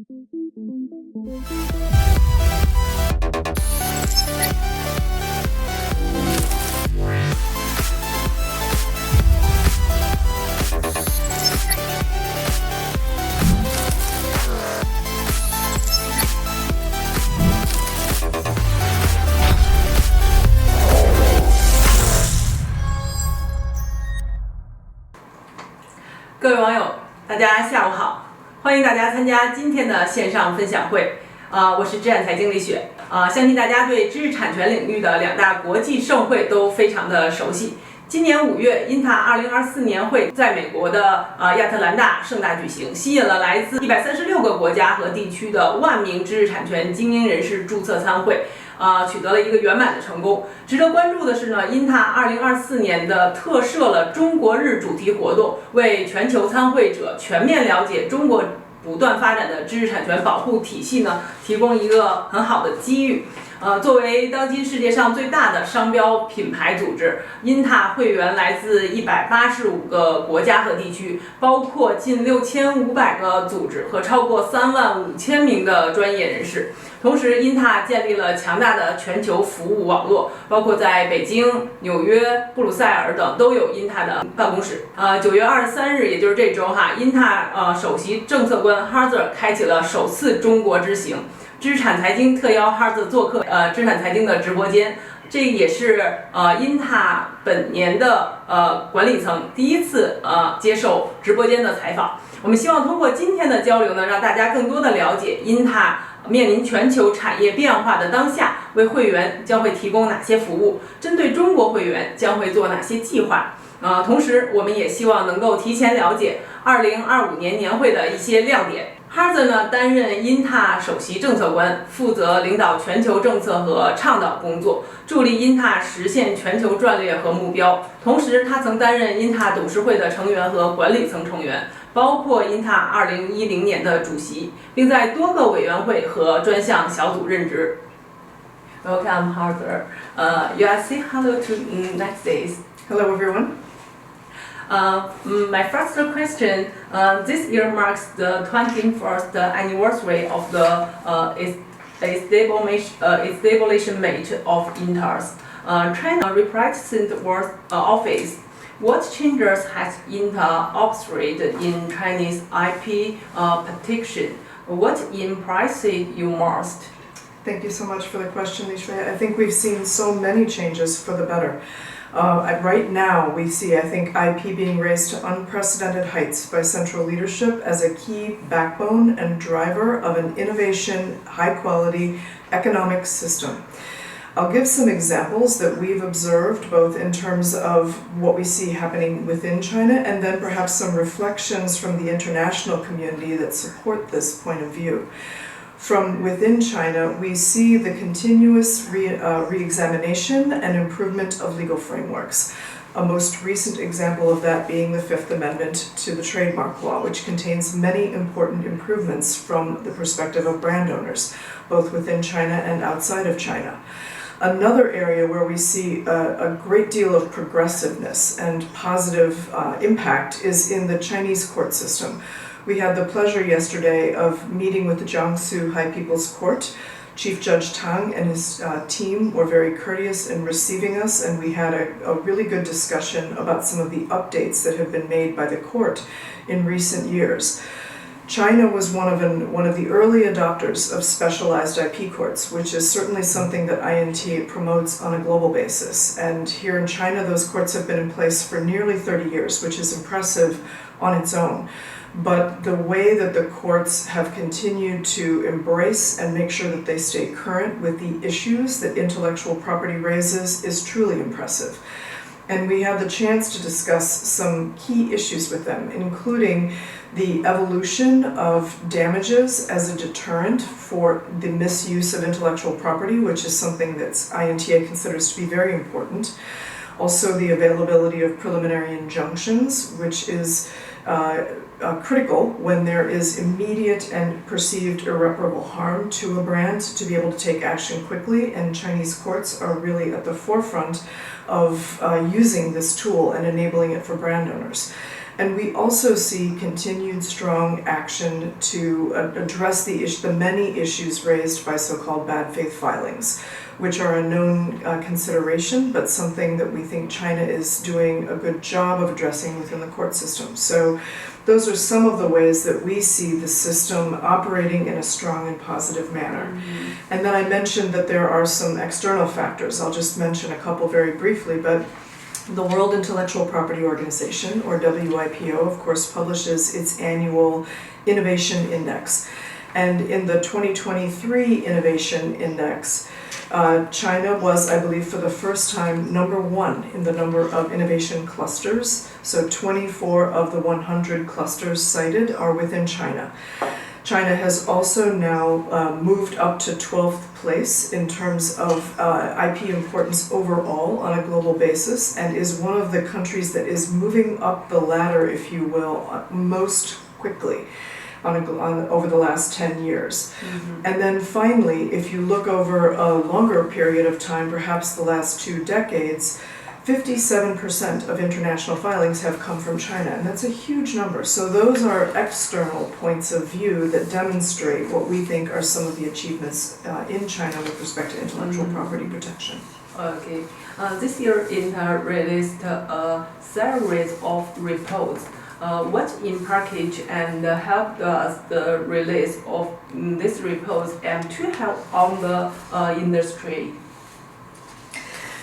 各位网友，大家下午好，欢迎大家参加今天的线上分享会。我是知产财经李雪。相信大家对知识产权领域的两大国际盛会都非常的熟悉。今年5月，INTA 2024年会在美国的亚特兰大盛大举行，吸引了来自136个国家和地区的万名知识产权精英人士注册参会。取得了一个圆满的成功。值得关注的是呢，INTA 2024年的特设了中国日主题活动，为全球参会者全面了解中国不断发展的知识产权保护体系呢，提供一个很好的机遇。作为当今世界上最大的商标品牌组织，INTA 会员来自185个国家和地区，包括近6500个组织和超过35000名的专业人士。同时 ，INTA 建立了强大的全球服务网络，包括在北京、纽约、布鲁塞尔等都有 INTA 的办公室。9月23日，也就是这周，INTA 首席政策官 Harzer 开启了首次中国之行。知识产财经特邀 Harzer 做客知识产财经的直播间，这也是INTA 本年的管理层第一次接受直播间的采访。我们希望通过今天的交流呢，让大家更多的了解INTA面临全球产业变化的当下，为会员将会提供哪些服务，针对中国会员将会做哪些计划。同时我们也希望能够提前了解2025年年会的一些亮点。Harzer 呢担任INTA 首席政策官，负责领导全球政策和倡导工作，助力INTA 实现全球战略和目标。同时，他曾担任INTA 董事会的成员和管理层成员，包括INTA 2010年的主席，并在多个委员会和专项小组任职。Welcome, Harzer. You are say hello to next days. Hello, everyone. My first question, this year marks the 21st anniversary of the establishment of INTA's China Representative Office. What changes has INTA observed in Chinese IP protection? What impressed you most? Thank you so much for the question, Li Shui. I think we've seen so many changes for the better. Right now, we see, I think, IP being raised to unprecedented heights by central leadership as a key backbone and driver of an innovation, high-quality economic system. I'll give some examples that we've observed, both in terms of what we see happening within China and then perhaps some reflections from the international community that support this point of view. From within China, we see the continuous re-examination and improvement of legal frameworks. A most recent example of that being the Fifth Amendment to the trademark law, which contains many important improvements from the perspective of brand owners, both within China and outside of China. Another area where we see a great deal of progressiveness and positive impact is in the Chinese court system. We had the pleasure yesterday of meeting with the Jiangsu High People's Court. Chief Judge Tang and his team were very courteous in receiving us, and we had a really good discussion about some of the updates that have been made by the court in recent years. China was one of the early adopters of specialized IP courts, which is certainly something that INTA promotes on a global basis. And here in China, those courts have been in place for nearly 30 years, which is impressive on its own. But the way that the courts have continued to embrace and make sure that they stay current with the issues that intellectual property raises is truly impressive. And we had the chance to discuss some key issues with them, including the evolution of damages as a deterrent for the misuse of intellectual property, which is something that INTA considers to be very important. Also, the availability of preliminary injunctions, which is critical when there is immediate and perceived irreparable harm to a brand, to be able to take action quickly, and Chinese courts are really at the forefront of using this tool and enabling it for brand owners. And we also see continued strong action to address the many issues raised by so-called bad faith filings, which are a known consideration, but something that we think China is doing a good job of addressing within the court system. So those are some of the ways that we see the system operating in a strong and positive manner. Mm-hmm. And then I mentioned that there are some external factors. I'll just mention a couple very briefly, but the World Intellectual Property Organization, or WIPO, of course, publishes its annual Innovation Index. And in the 2023 Innovation Index, China was, I believe, for the first time, #1 in the number of innovation clusters. So 24 of the 100 clusters cited are within China. China has also now moved up to 12th place in terms of IP importance overall on a global basis, and is one of the countries that is moving up the ladder, if you will, most quickly over the last 10 years. Mm-hmm. And then finally, if you look over a longer period of time, perhaps the last 2 decades, 57% of international filings have come from China, and that's a huge number. So those are external points of view that demonstrate what we think are some of the achievements in China with respect to intellectual property protection. Okay. This year, INTA released a series of reports. What in package and helped us the release of these reports and to help on the industry?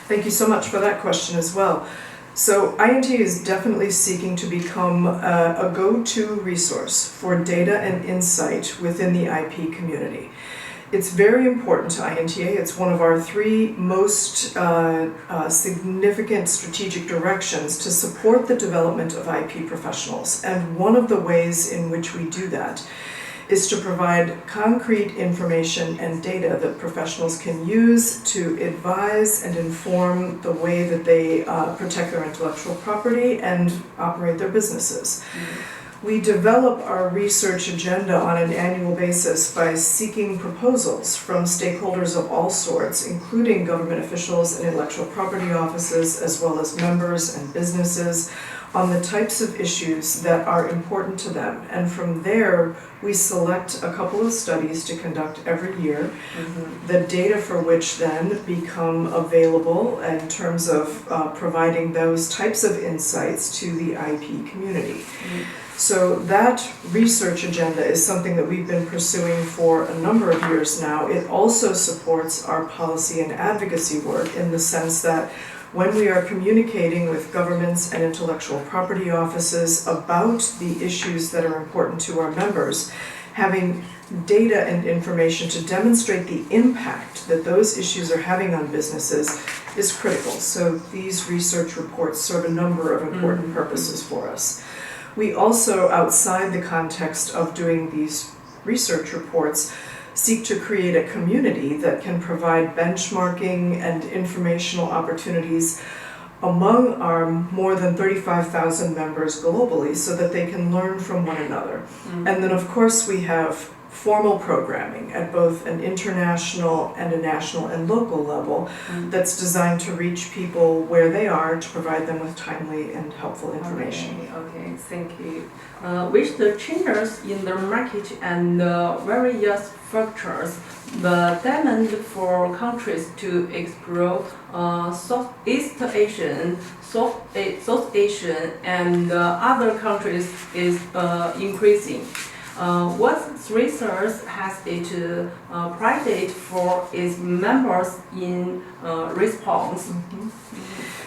Thank you so much for that question as well. So INTA is definitely seeking to become a go-to resource for data and insight within the IP community. It's very important to INTA. It's one of our 3 most significant strategic directions to support the development of IP professionals. And one of the ways in which we do that is to provide concrete information and data that professionals can use to advise and inform the way that they protect their intellectual property and operate their businesses. Mm-hmm. We develop our research agenda on an annual basis by seeking proposals from stakeholders of all sorts, including government officials and intellectual property offices, as well as members and businesses, on the types of issues that are important to them. And from there, we select a couple of studies to conduct every year, the data for which then become available in terms of providing those types of insights to the IP community. So that research agenda is something that we've been pursuing for a number of years now. It also supports our policy and advocacy work in the sense that when we are communicating with governments and intellectual property offices about the issues that are important to our members, having data and information to demonstrate the impact that those issues are having on businesses is critical. So these research reports serve a number of important purposes for us. We also, outside the context of doing these research reports, seek to create a community that can provide benchmarking and informational opportunities among our more than 35,000 members globally so that they can learn from one another. And then of course we have formal programming at both an international and a national and local level that's designed to reach people where they are to provide them with timely and helpful information. Okay, thank you. With the changes in the market and various factors, the demand for countries to explore Southeast Asian, South Asian, and other countries is increasing. What research has it provided for its members in response?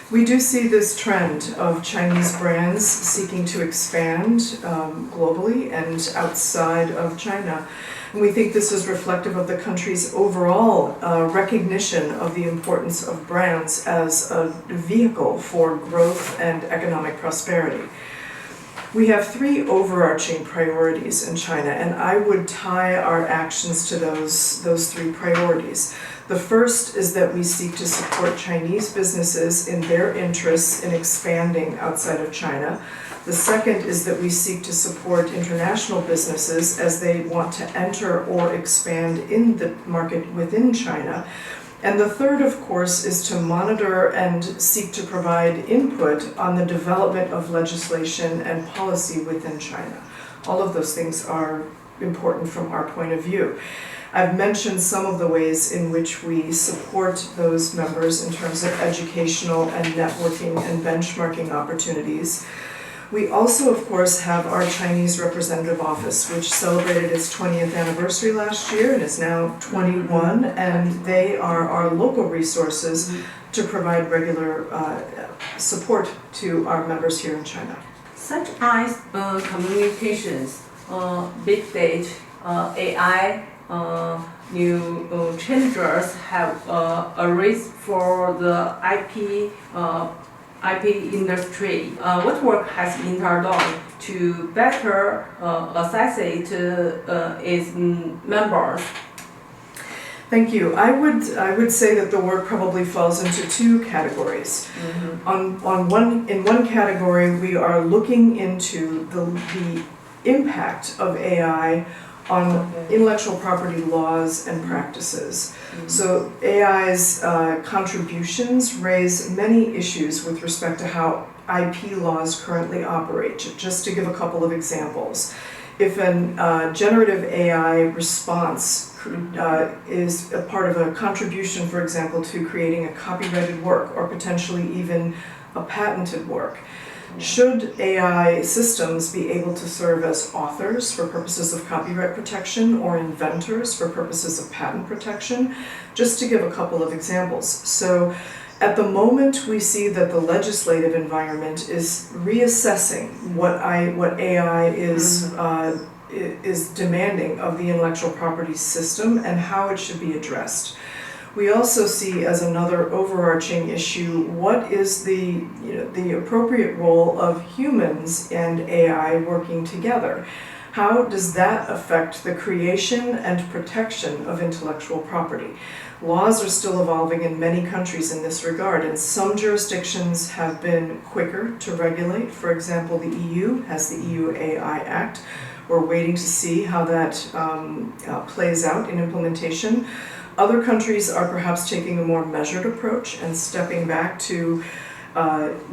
We do see this trend of Chinese brands seeking to expand globally and outside of China. And we think this is reflective of the country's overall recognition of the importance of brands as a vehicle for growth and economic prosperity. We have 3 overarching priorities in China, and I would tie our actions to those 3 priorities. The first is that we seek to support Chinese businesses in their interests in expanding outside of China. The second is that we seek to support international businesses as they want to enter or expand in the market within China. And the third, of course, is to monitor and seek to provide input on the development of legislation and policy within China. All of those things are important from our point of view. I've mentioned some of the ways in which we support those members in terms of educational and networking and benchmarking opportunities. We also, of course, have our Chinese Representative Office, which celebrated its 20th anniversary last year and is now 21, and they are our local resources to provide regular support to our members here in China. Such as communications, big data, AI, new changes have arisen for the IP industry. What work has INTA done to better assess its members? Thank you. I would say that the work probably falls into two categories. In one category, we are looking into the impact of AI on intellectual property laws and practices. So AI's contributions raise many issues with respect to how IP laws currently operate. Just to give a couple of examples, if a generative AI response is a part of a contribution, for example, to creating a copyrighted work or potentially even a patented work, should AI systems be able to serve as authors for purposes of copyright protection or inventors for purposes of patent protection? Just to give a couple of examples. So at the moment, we see that the legislative environment is reassessing what AI is demanding of the intellectual property system and how it should be addressed. We also see as another overarching issue, what is the appropriate role of humans and AI working together? How does that affect the creation and protection of intellectual property? Laws are still evolving in many countries in this regard, and some jurisdictions have been quicker to regulate. For example, the EU has the EU AI Act. We're waiting to see how that plays out in implementation. Other countries are perhaps taking a more measured approach and stepping back to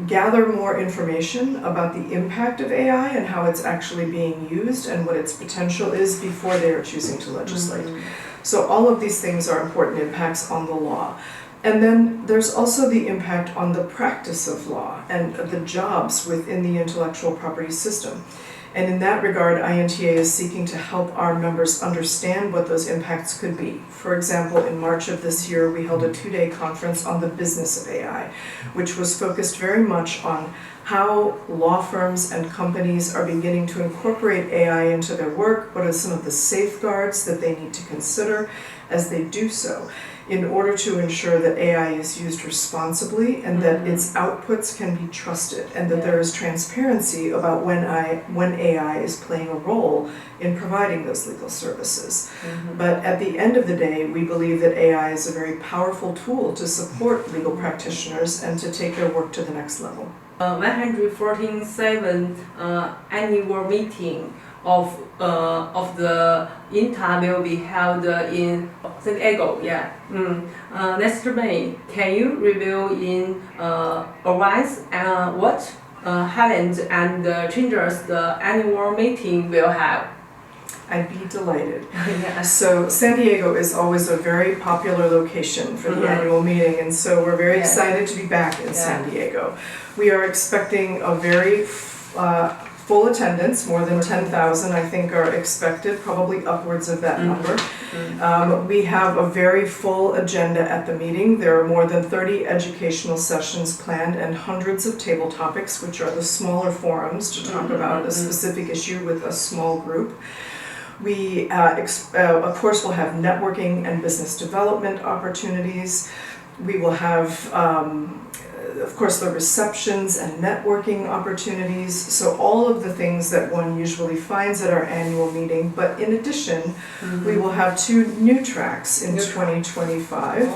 gather more information about the impact of AI and how it's actually being used and what its potential is before they are choosing to legislate. So all of these things are important impacts on the law. And then there's also the impact on the practice of law and the jobs within the intellectual property system. And in that regard, INTA is seeking to help our members understand what those impacts could be. For example, in March of this year, we held a 2-day conference on the business of AI, which was focused very much on how law firms and companies are beginning to incorporate AI into their work, what are some of the safeguards that they need to consider as they do so, in order to ensure that AI is used responsibly and that its outputs can be trusted and that there is transparency about when AI is playing a role in providing those legal services. But at the end of the day, we believe that AI is a very powerful tool to support legal practitioners and to take their work to the next level. 147 annual meeting of the INTA will be held in San Diego. Next May. Can you review in advance what highlights and changes the annual meeting will have? I'd be delighted. So San Diego is always a very popular location for the annual meeting, and so we're very excited to be back in San Diego. We are expecting a very full attendance, more than 10,000 I think are expected, probably upwards of that number. We have a very full agenda at the meeting. There are more than 30 educational sessions planned and hundreds of table topics, which are the smaller forums to talk about a specific issue with a small group. We, of course, will have networking and business development opportunities. We will have of course, the receptions and networking opportunities, so all of the things that one usually finds at our annual meeting. But in addition, we will have 2 new tracks in 2025.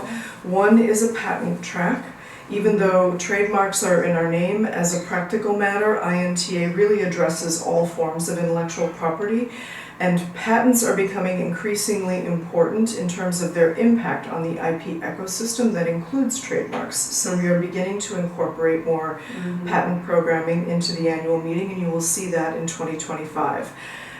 One is a patent track. Even though trademarks are in our name, as a practical matter, INTA really addresses all forms of intellectual property. And patents are becoming increasingly important in terms of their impact on the IP ecosystem that includes trademarks. So we are beginning to incorporate more patent programming into the annual meeting, and you will see that in 2025.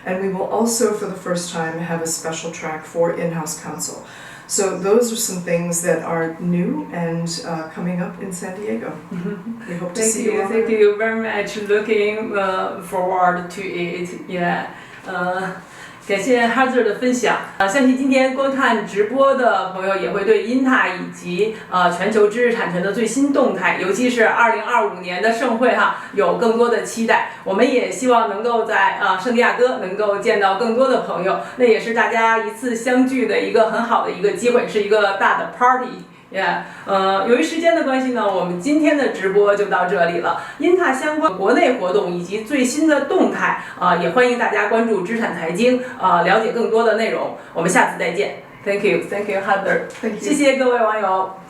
And we will also, for the first time, have a special track for in-house counsel. So those are some things that are new and coming up in San Diego. We hope to see you all there. Thank you very much. Looking forward to it. Yeah. 感谢 Hazard 的分享。相信今天观看直播的朋友也会对 INTA 以及全球知识产权的最新动态，尤其是2025年的盛会有更多的期待。我们也希望能够在圣地亚哥能够见到更多的朋友，那也是大家一次相聚的一个很好的一个机会，是一个大的 party。由于时间的关系呢，我们今天的直播就到这里了。INTA 相关国内活动以及最新的动态也欢迎大家关注知识产财经了解更多的内容。我们下次再见。Thank you, Heather。谢谢各位网友。